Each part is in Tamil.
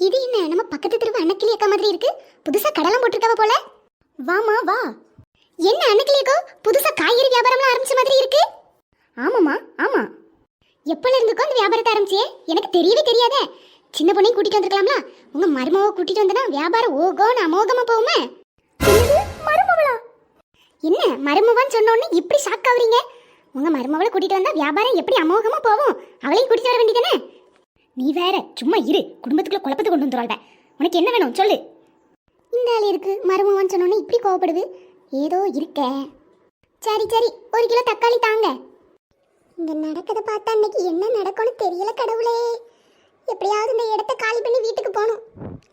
இது என்ன நம்ம பக்கத்து தெருவு அன்னக்கிளி அக்கா மாதிரி இருக்கு. புதுசா கடலாம் போட்டிருக்காவ போல. வாமா வா. என்ன அன்னக்கிளி அக்கா புதுசா காய்கறி வியாபாரம்லாம் ஆரம்பிச்ச மாதிரி இருக்கு. ஆமாமா ஆமா. எப்பல இருந்துக்கோ அந்த வியாபாரத்தை ஆரம்பிச்சியே? எனக்கு தெரியவே தெரியாதே. சின்ன பொண்ணையும் கூட்டிட்டு வந்திருக்கலாம்ல. உங்க மருமவ கூட்டிட்டு வந்தனா வியாபாரம் ஓகோன்னு அமோகமா போகுமே. மருமவளா? என்ன மருமவான்னு சொன்ன உடனே இப்படி ஷாக் ஆகுறீங்க? உங்க மருமவளை கூட்டிட்டு வந்தா வியாபாரம் எப்படி அமோகமா போகும்? அவளையும் கூட்டிட்டு வர வேண்டியதானே? நீ வேற சும்மா இரு. குடும்பத்துக்குள்ள குழப்பத்தை கொண்டு வந்துடுவாள்ட. உனக்கு என்ன வேணும் சொல்லு. இந்த ஆள் இருக்கு மருமவான்னு சொன்ன உடனே இப்படி கோவப்படுது. ஏதோ இருக்க. சரி சரி 1 கிலோ தக்காளி தாங்க. இங்க நடக்கதை பார்த்தா இன்னைக்கு என்ன நடக்கும்னு தெரியல கடவுளே. எப்படியாவது இந்த இடத்த காலி பண்ணி வீட்டுக்கு போகணும்.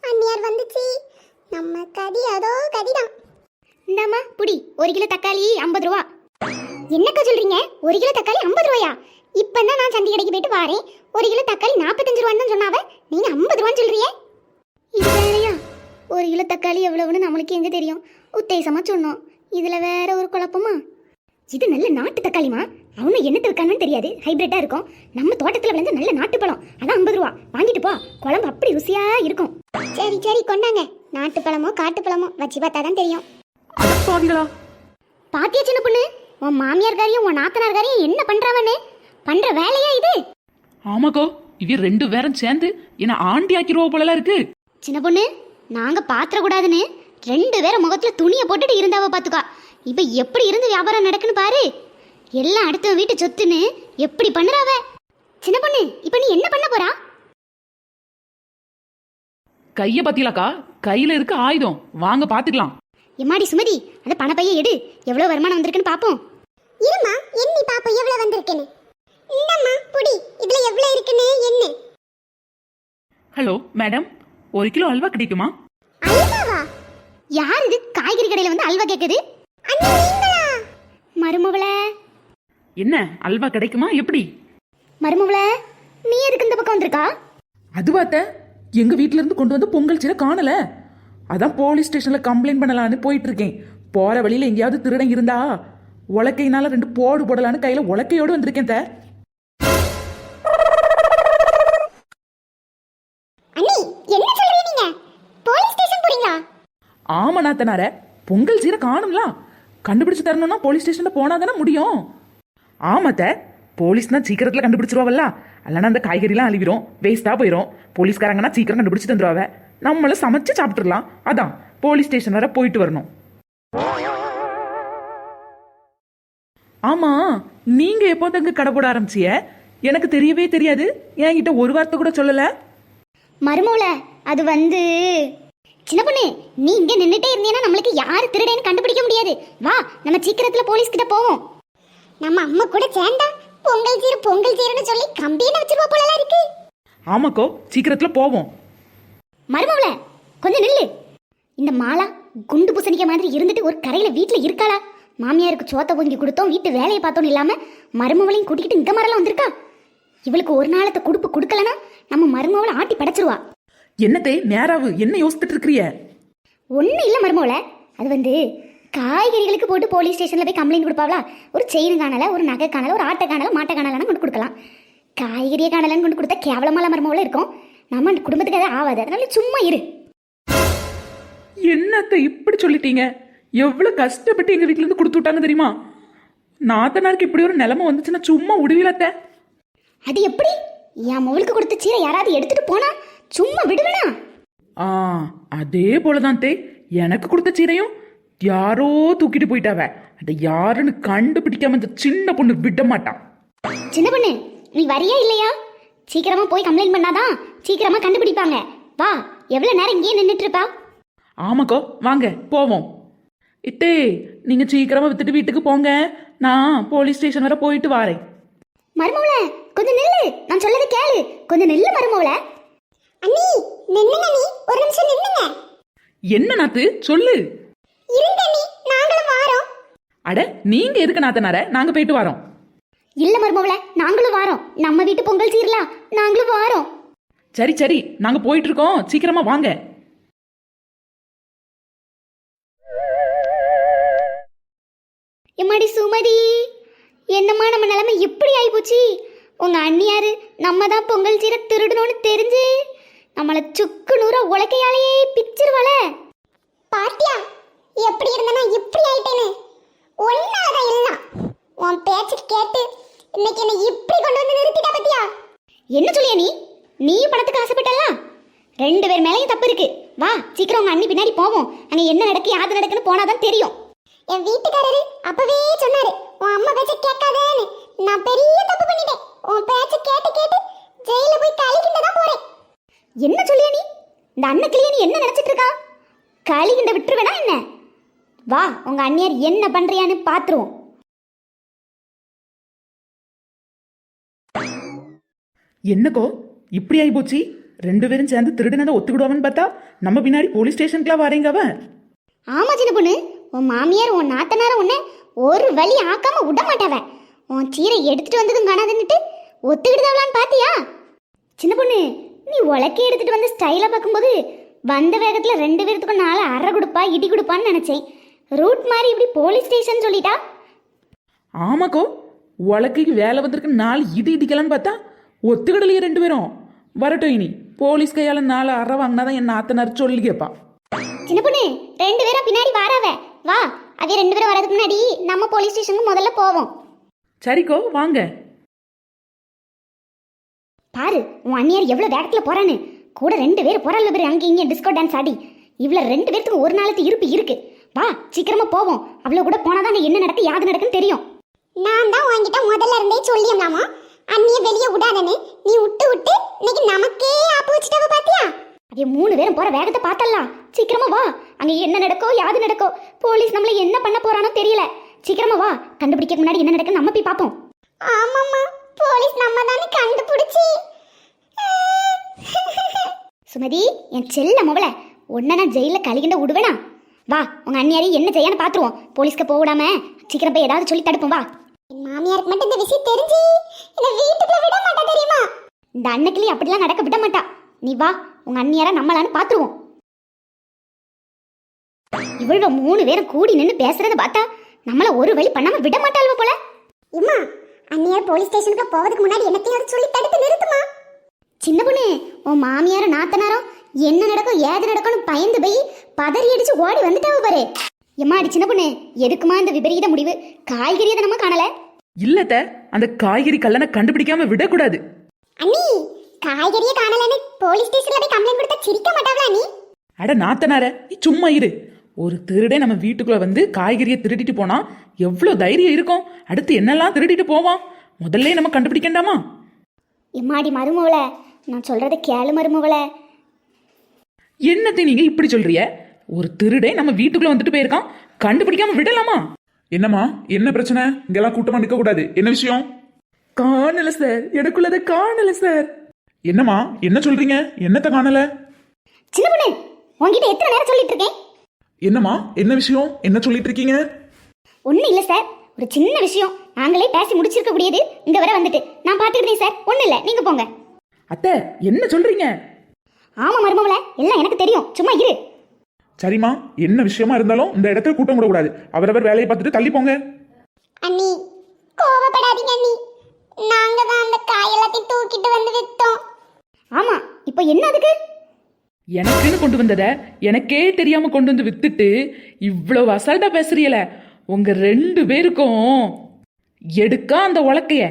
அண்ணியார் வந்துச்சு. நம்ம கதி அதோ கதிதான். இந்தாம்மா புடி 1 கிலோ தக்காளி 50 ரூபா. என்னக்கா சொல்றீங்க? 1 கிலோ தக்காளி 50 ரூபாயா? இப்பதான் நான் சந்தை கடைக்கு போயிட்டு வாரேன். 1 கிலோ தக்காளி 45 ரூபான்னு தான் சொன்னாவ. நீங்க 50 ரூபான்னு சொல்றீங்க. இது வேலையா? 1 கிலோ தக்காளி எவ்வளவுன்னு நம்மளுக்கு எங்க தெரியும்? உத்தேசமா சொன்னோம். இதுல வேற ஒரு குழப்பமா? இது நல்ல நாட்டு தக்காளிமா. அவனும் என்னத்து இருக்கான்னு தெரியாது. ஹைபிரிட்டா இருக்கும். நம்ம தோட்டத்துல விளைஞ்ச நல்ல நாட்டு பழம். அதான் 50 ரூபா. வாங்கிட்டு போ. குழம்பு அப்படி ருசியா இருக்கும். சரி சரி கொண்டாங்க. நாட்டு பழமோ காட்டு பழமோ வச்சு பார்த்தா தான் தெரியும். பாத்தியா சின்ன பொண்ணு? உன் மாமியார்காரியும் உன் நாத்தனார்காரியும் என்ன பண்றாவன்னு? பண்ற வேலையா இது? ஆமாக்கோ, இவ 2 பேரும் சேர்ந்து என்ன ஆண்டி ஆக்கிடுவா போலலாம் இருக்கு. சின்ன பொண்ணு, நாங்க பாத்திர கூடாதுன்னு 2 பேரும் முகத்துல துணியை போட்டுட்டு இருந்தாவ பாத்துக்கா. இப்ப எப்படி இருந்து வியாபாரம் நடக்குன்னு பாரு. எல்லாம் அடுத்த வீட்டு சொத்துன்னு எப்படி பண்ணுறாவ. சின்ன பொண்ணு, இப்ப நீ என்ன பண்ண போறா? கைய பாத்தீங்களாக்கா? கையில இருக்க ஆயுதம். வாங்க பாத்துக்கலாம். எம்மாடி சுமதி, அந்த பணப்பையை எடு. எவ்வளவு வருமானம் வந்திருக்குன்னு பாப்போம். இருமா, எண்ணி பாப்போம் எவ்வளவு வந்திருக்குன்னு. இந்தம்மா புடி. இதுல எவ்வளவு இருக்குன்னு என்ன? ஹலோ மேடம், 1 கிலோ அல்வா கிடைக்குமா? அல்வாவா? யார் இது காய்கறி கடையில வந்து அல்வா கேக்குது? அண்ணி நீங்களா? மருமவளே. என்ன அல்வா கிடைக்குமா எப்படி? மருமவளே, நீ எதுக்கு இந்த பக்கம் வந்திருக்கா? அதுவாத்த, எங்க வீட்ல இருந்து கொண்டு வந்து பொங்கல் சீரை காணல. அதான் போலீஸ் ஸ்டேஷன்ல கம்ப்ளைண்ட் பண்ணலான்னு போயிட்டு இருக்கேன். போற வழியில எங்கேயாவது திருடன் இருந்தா உலக்கையினால 2 போடு போடலான்னு கையில உலக்கையோடு வந்திருக்கேன். ஆமா நாத்தனார, பொங்கல் சீரை காணும்ல. கண்டுபிடிச்சு தரணும்னா போலீஸ் ஸ்டேஷன்ல போனா தானே முடியும். ஆமாத்த, போலீஸ்னா சீக்கிரத்துல கண்டுபிடிச்சிருவாவல்ல. இல்லைன்னா அந்த காய்கறிலாம் அழிவிடும், வேஸ்டா போயிடும். போலீஸ்காரங்கன்னா சீக்கிரம் கண்டுபிடிச்சு தந்துருவாவ. நம்மள சமைச்சு சாப்பிட்டுலாம். அதான் போலீஸ் ஸ்டேஷன் வர போயிட்டு வரணும். ஆமா, நீங்க எப்போது அங்க கடை போட ஆரம்பிச்சிய? எனக்கு தெரியவே தெரியாது. என்கிட்ட ஒரு வார்த்தை கூட சொல்லல. மருமோல, அது வந்து சின்ன பொண்ணு, நீ இங்க நின்னுட்டே இருந்தீனா நம்மளுக்கு யாரு திருடேன்னு கண்டுபிடிக்க முடியாது. வா, நம்ம சீக்கிரத்துல போலீஸ் கிட்ட போவோம். நம்ம அம்மா கூட சேர்ந்தா பொங்கல் சீருன்னு சொல்லி கம்பியில வச்சிருவா போல இருக்கு. ஆமாக்கோ, சீக்கிரத்துல போவோம். மருமவள, கொஞ்சம் நில்லு. இந்த மாலா குண்டு பூசணிக்க மாதிரி இருந்துட்டு ஒரு கரையில வீட்டுல இருக்காளா? மாமியாருக்கு சோத்த பொங்கி கொடுத்தோம், வீட்டு வேலையை பார்த்தோம் இல்லாம மருமவளையும் கூட்டிக்கிட்டு இந்த மாதிரிலாம் வந்திருக்கா. இவளுக்கு ஒரு நாளத்தை குடுப்பு கொடுக்கலனா நம்ம மருமவளை ஆட்டி படைச்சிருவா. என்னத்தை நேராவு என்ன யோசிச்சுட்டு இருக்கிறிய? ஒன்றும் இல்லை மருமவள, அது வந்து காய்கறிகளுக்கு போட்டு போலீஸ் ஸ்டேஷன்ல போய் கம்ப்ளைண்ட் கொடுப்பாங்களா? ஒரு செயின் காணல, ஒரு நகை காணல, ஒரு ஆட்டை காணல, மாட்டை காணலன்னு கொண்டு கொடுக்கலாம். காய்கறியை காணலன்னு கொண்டு கொடுத்தா கேவலமால மருமவள இருக்கும். நம்ம குடும்பத்துக்கு அதை ஆகாது. அதனால சும்மா இரு. என்னத்தை இப்படி சொல்லிட்டீங்க? எவ்வளவு கஷ்டப்பட்டு எங்க வீட்டுல இருந்து கொடுத்து விட்டாங்க தெரியுமா? நாத்தனாருக்கு இப்படி ஒரு நிலைமை வந்துச்சுன்னா சும்மா உடவிலத்த. அது எப்படி? என் மவளுக்கு கொடுத்த சீரை யாராவது எடுத்துட்டு போனா சும்மா விடுவேனா? அதே போலதான் தே, எனக்கு கொடுத்த சீரையும் யாரோ தூக்கிட்டு போயிட்டாவ. அதை யாருன்னு கண்டுபிடிக்காம இந்த சின்ன பொண்ணு விட மாட்டான். சின்ன பொண்ணு, நீ வரியா இல்லையா? சீக்கிரமா போய் கம்ப்ளைண்ட் பண்ணாதான் சீக்கிரமா கண்டுபிடிப்பாங்க. வா, எவ்வளவு நேரம் இங்கே நின்றுட்டு இருப்பா? ஆமாக்கோ, வாங்க போவோம். இத்தே, நீங்க சீக்கிரமா வித்துட்டு வீட்டுக்கு போங்க. நான் போலீஸ் ஸ்டேஷன் வர போயிட்டு வாரேன். மருமவள, கொஞ்சம் நில்லு. நான் சொல்லதை கேளு. கொஞ்சம் நில்லு மருமவள. அண்ணி நின்னுங்க. நீ ஒரு நிமிஷம் நின்னுங்க. என்ன நாத்து சொல்லு. இருங்க நீ, நாங்களும் வாரோம். அட, நீங்க எதுக்கு நாத்தனார? நாங்க போயிட்டு வரோம். இல்ல மருமவள, நாங்களும் வாரோம். நம்ம வீட்டு பொங்கல் சீரலாம், நாங்களும் வாரோம். சரி சரி, நாங்க போயிட்டு இருக்கோம். சீக்கிரமா வாங்க. எம்மாடி சுமதி, என்னம்மா நம்ம நிலைமை எப்படி ஆயிப்போச்சு? உங்க அண்ணியாரு நம்ம தான் பொங்கல் சீரை திருடணும்னு தெரிஞ்சு நம்மள சுக்கு நூற உலக்கையாலேயே பிச்சிருவாள. பாத்தியா எப்படி இருந்தனா இப்படி ஆயிட்டேன்னு. ஒன்னாதான் இல்ல உன் பேச்சு கேட்டு இன்னைக்கு என்ன இப்படி கொண்டு வந்து நிறுத்திட்டா பாத்தியா. என்ன சொல்லிய நீ பணத்துக்கு ஆசைப்பட்டல. ரெண்டு பேர் மேலேயும் தப்பு இருக்கு. வா சீக்கிரம் உங்க அண்ணி பின்னாடி போவோம். அங்க என்ன நடக்கு யாது நடக்குன்னு போனாதான் தெரியும். என் வீட்டுக்காரரு அப்பவே சொன்னாரு உன் அம்மா பேச்ச கேட்காதேன்னு. நான் பெரிய தப்பு பண்ணிட்டேன். உன் பேச்ச கேட்டு கேட்டு ஜெயில போய் கழிக்கிட்ட தான் போறேன். என்ன சொல்லிய நீ? இந்த அண்ணக்கிளிய நீ என்ன நினைச்சிட்டு இருக்கா? கழிக்கிட்ட விட்டுருவேனா என்ன? வா உங்க அண்ணியார் என்ன பண்றியான்னு பாத்துருவோம். என்னக்கோ இப்படி ஆகி போச்சு? ரெண்டு பேரும் சேர்ந்து திருடுனதை ஒத்துக்கிடுவான்னு பார்த்தா நம்ம பின்னாடி போலீஸ் ஸ்டேஷனுக்குலாம் வரீங்க அவன். ஆமா சின்ன பொண்ணு, உன் மாமியார் உன் நாத்தனார உன்னை ஒரு வழி ஆக்காம விட மாட்டாவ. உன் சீரை எடுத்துட்டு வந்ததும் காணாதுன்னுட்டு ஒத்துக்கிடுதாவலான்னு பாத்தியா? சின்ன பொண்ணு, நீ உலக்கி எடுத்துட்டு வந்து ஸ்டைலா பார்க்கும்போது வந்த வேகத்துல ரெண்டு பேர்த்துக்கும் நாளை அரை கொடுப்பா இடி கொடுப்பான்னு நினைச்சேன். ரூட் மாதிரி இப்படி போலீஸ் ஸ்டேஷன் சொல்லிட்டா. ஆமாக்கோ, உலக்கைக்கு வேலை வந்திருக்கு 4 இடி இடிக்கலான்னு பார்த்தா ஒத்துக்கிடலையே ரெண்டு பேரும். வரட்டும், இனி போலீஸ் கையால 4 அறை வாங்கினாதான் என்ன ஆத்தனார் சொல்லி கேப்பா. சின்ன பொண்ணு, ரெண்டு பேரும் பின்னாடி வாராவ. வா அதே ரெண்டு பேரும் வரதுக்கு முன்னாடி நம்ம போலீஸ் ஸ்டேஷனுக்கு முதல்ல போவோம். சரிக்கோ வாங்க. பாரு உன் அண்ணியார் எவ்வளவு வேகத்துல போறான்னு. கூட ரெண்டு பேர் போறாள் பேர் அங்கே இங்கே டிஸ்கோ டான்ஸ் ஆடி. இவ்வளோ ரெண்டு பேருக்கு ஒரு நாளைக்கு இருப்பு இருக்கு. வா சீக்கிரமா போவோம். அவ்வளோ கூட போனாதான் என்ன நடக்கு யாது நடக்குன்னு தெரியும். நான் தான் உன்கிட்ட முதல்ல இருந்தே சொல்லியம்லாமா அண்ணிய வெளியே விடாதன்னு. நீ விட்டு விட்டு இன்னைக்கு நமக்கே ஆப்பு வச்சுட்டாவ பாத்தியா? அதே 3 பேரும் போற வேகத்தை பார்த்தலாம். சீக்கிரமா வா. அங்க என்ன நடக்கோ யாது நடக்கோ, போலீஸ் நம்மள என்ன பண்ண போறானோ தெரியல. சீக்கிரமா வா, கண்டுபிடிக்க முன்னாடி என்ன நடக்குன்னு நம்ம போய் பார்ப்போம். ஆமாம்மா, போலீஸ் நம்ம தானே கண்டுபிடிச்சி. சுமதி என் செல்ல மவள, உன்ன நான் ஜெயில கழிகின்ற விடுவேனா? வா உங்க அண்ணியாரி என்ன செய்யான்னு பாத்துருவோம். போலீஸ்க்கு போக விடாம சீக்கிரம் போய் ஏதாவது சொல்லி தடுப்போம். வா. என் மாமியாருக்கு மட்டும் இந்த விஷயம் தெரிஞ்சு இந்த வீட்டுக்குள்ள விட மாட்டா தெரியுமா? இந்த அன்னைக்கிளி அப்படிலாம் நடக்க விட மாட்டா. நீ வா, உங்க அண்ணியார நம்மளான்னு பாத்துருவோம். இவ்வளவு 3 பேரும் கூடி நின்று பேசுறத பார்த்தா நம்மள ஒரு வழி பண்ணாம விட மாட்டாள்வ போல. இம்மா, அண்ணியார் போலீஸ் ஸ்டேஷனுக்கு போவதுக்கு முன்னாடி என்னத்தையும் சொல்லி தடுத்து நிறுத்துமா. சின்ன பொண்ணு, உன் மாமியாரும் நாத்தனாரும் என்ன நடக்கும் ஏது நடக்கும்னு பயந்து போய் பதறி அடிச்சு ஓடி வந்துட்டாவ பாரு. எம்மாடி சின்ன பொண்ணு, எதுக்குமா இந்த விபரீத முடிவு? காய்கறியை நம்ம காணல. இல்லத்த, அந்த காய்கறி கல்லனை கண்டுபிடிக்காம விடக்கூடாது. அண்ணி, காய்கறியை காணலன்னு போலீஸ் ஸ்டேஷன்ல போய் கம்ப்ளைண்ட் கொடுத்தா சிரிக்க மாட்டாவளா நீ? அட நாத்தனார, நீ சும்மா இரு. ஒரு திருடே நம்ம வீட்டுக்குள்ள வந்து காய்கறியை திருடிட்டு போனா எவ்வளவு தைரியம் இருக்கும்? அடுத்து என்னெல்லாம் திருடிட்டு போவான்? முதல்ல நம்ம கண்டுபிடிக்கண்டாமா? எம்மாடி மருமவள, நான் சொல்றத கேளு மருமவள. என்னத்தை நீங்க இப்படி சொல்றிய? ஒரு திருடே நம்ம வீட்டுக்குள்ள வந்துட்டு போயிருக்கான், கண்டுபிடிக்காம விடலாமா? என்னம்மா, என்ன பிரச்சனை? இங்கெல்லாம் கூட்டமா நிக்க கூடாது. என்ன விஷயம்? காணல சார், எனக்குள்ளத காணல சார். என்னம்மா, என்ன சொல்றீங்க? என்னத்த காணல? சின்ன பொண்ணு, உன்கிட்ட எத்தனை நேரம் சொல்லிட்டு இருக்கேன்? என்னம்மா, என்ன விஷயம்? என்ன சொல்லிட்டு இருக்கீங்க? ஒன்னும் இல்ல சார், ஒரு சின்ன விஷயம். நாங்களே பேசி முடிச்சிருக்க கூடியது இங்க வர வந்துட்டு நான் பாத்துக்கிட்டேன் சார். ஒன்னும் இல்ல, நீங்க போங்க. அத்தை, என்ன சொல்றீங்க? ஆமா மருமவள, எல்லாம் எனக்கு தெரியும், சும்மா இரு. சரிம்மா, என்ன விஷயமா இருந்தாலும் இந்த இடத்துல கூட்டம் கூட கூடாது. அவரவர் வேலையை பார்த்துட்டு தள்ளி போங்க. அண்ணி, கோவப்படாதீங்க அண்ணி. நாங்க தான் அந்த காய் எல்லாத்தையும் தூக்கிட்டு வந்து வித்தோம். ஆமா, இப்போ என்ன அதுக்கு? எனக்குன்னு கொண்டு வந்தத எனக்கே தெரியாம கொண்டு வந்து வித்துட்டு இவ்வளவு அசால்ட்டா பேசுறீல. உங்க 2 பேருக்கும் எடுக்கா அந்த உலக்கைய